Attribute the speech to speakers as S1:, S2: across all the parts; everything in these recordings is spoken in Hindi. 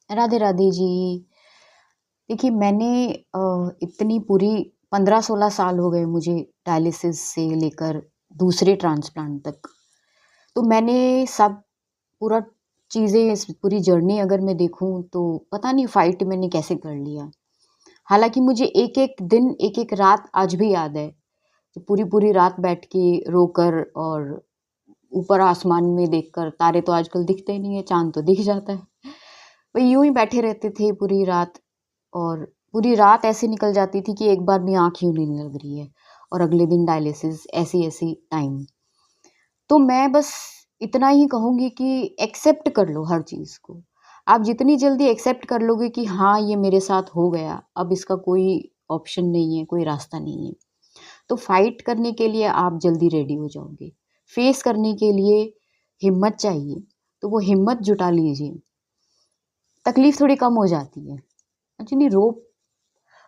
S1: राधे राधे जी। देखिए मैंने इतनी पूरी 15-16 साल हो गए मुझे डायलिसिस से लेकर दूसरे ट्रांसप्लांट तक। तो मैंने सब पूरा चीज़ें इस पूरी जर्नी अगर मैं देखूँ तो पता नहीं फ़ाइट मैंने कैसे कर लिया। हालाँकि मुझे एक-एक दिन, एक-एक रात आज भी याद है। पूरी-पूरी रात बैठ के रोकर और ऊपर आसमान में देखकर, तारे तो आजकल दिखते ही नहीं है, चाँद तो दिख जाता है। वही यूँ ही बैठे रहते थे पूरी रात और पूरी रात ऐसे निकल जाती थी कि एक बार भी आँख यूँ नहीं लग रही है और अगले दिन डायलिसिस ऐसी-ऐसी टाइम। तो मैं बस इतना ही कहूँगी कि एक्सेप्ट कर लो हर चीज़ को। आप जितनी जल्दी एक्सेप्ट कर लोगे कि हाँ, ये मेरे साथ हो गया, अब इसका कोई ऑप्शन नहीं है, कोई रास्ता नहीं है। तो फाइट करने के लिए आप जल्दी रेडी हो जाओगे। फेस करने के लिए हिम्मत चाहिए, तो वो हिम्मत जुटा लीजिए। तकलीफ़ थोड़ी कम हो जाती है। एक्चुअली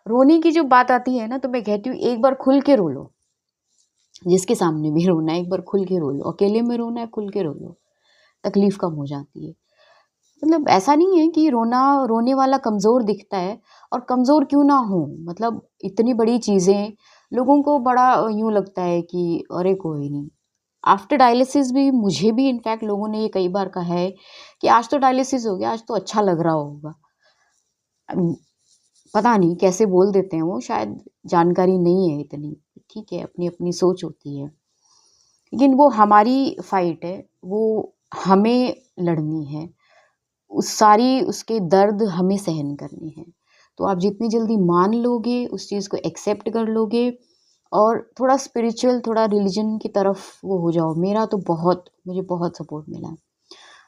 S1: रोने की जो बात आती है ना, तो मैं कहती हूँ एक बार खुल के रो लो। जिसके सामने भी रोना है, एक बार खुल के रो लो। अकेले में रोना है, खुल के रो लो। तकलीफ़ कम हो जाती है। मतलब ऐसा नहीं है कि रोने वाला कमज़ोर दिखता है और कमज़ोर क्यों ना हो, मतलब इतनी बड़ी चीज़ें लोगों को बड़ा यूँ लगता है कि अरे कोई नहीं। आफ्टर डायलिसिस भी मुझे भी इनफैक्ट लोगों ने ये कई बार कहा है कि आज तो डायलिसिस हो गया, आज तो अच्छा लग रहा होगा। अम, पता नहीं कैसे बोल देते हैं वो, शायद जानकारी नहीं है इतनी। ठीक है, अपनी-अपनी सोच होती है। लेकिन वो हमारी फ़ाइट है, वो हमें लड़नी है। उस सारी उसके दर्द हमें सहन करने हैं। तो आप जितनी जल्दी मान लोगे, उस चीज़ को एक्सेप्ट कर लोगे और थोड़ा स्पिरिचुअल, थोड़ा रिलिजन की तरफ वो हो जाओ। मेरा तो मुझे बहुत सपोर्ट मिला है।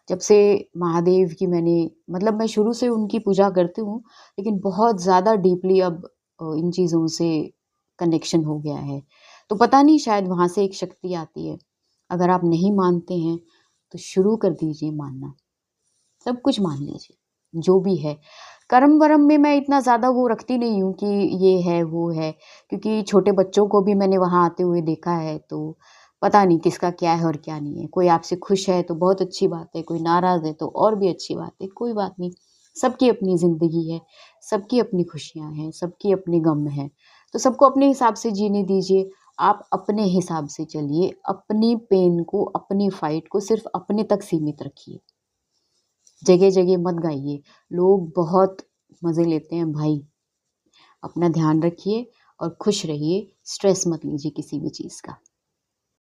S1: जब से महादेव की मैंने, मतलब मैं शुरू से उनकी पूजा करती हूँ, लेकिन बहुत ज़्यादा डीपली अब इन चीज़ों से कनेक्शन हो गया है। तो पता नहीं शायद वहाँ से एक शक्ति आती है। अगर आप नहीं मानते हैं, तो शुरू कर दीजिए मानना। सब कुछ मान लीजिए, जो भी है। कर्म-वर्म में मैं इतना ज़्यादा वो रखती नहीं हूँ कि ये है, वो है, क्योंकि छोटे बच्चों को भी मैंने वहाँ आते हुए देखा है, तो पता नहीं किसका क्या है और क्या नहीं है। कोई आपसे खुश है तो बहुत अच्छी बात है, कोई नाराज़ है तो और भी अच्छी बात है, कोई बात नहीं। सबकी अपनी ज़िंदगी है, सबकी अपनी खुशियाँ हैं, सबकी अपने गम हैं, तो सबको अपने हिसाब से जीने दीजिए। आप अपने हिसाब से चलिए, अपनी पेन को, अपनी फाइट को सिर्फ़ अपने तक सीमित रखिए। जगह-जगह मत गाइए, लोग बहुत मज़े लेते हैं भाई। अपना ध्यान रखिए और खुश रहिए, स्ट्रेस मत लीजिए किसी भी चीज़ का।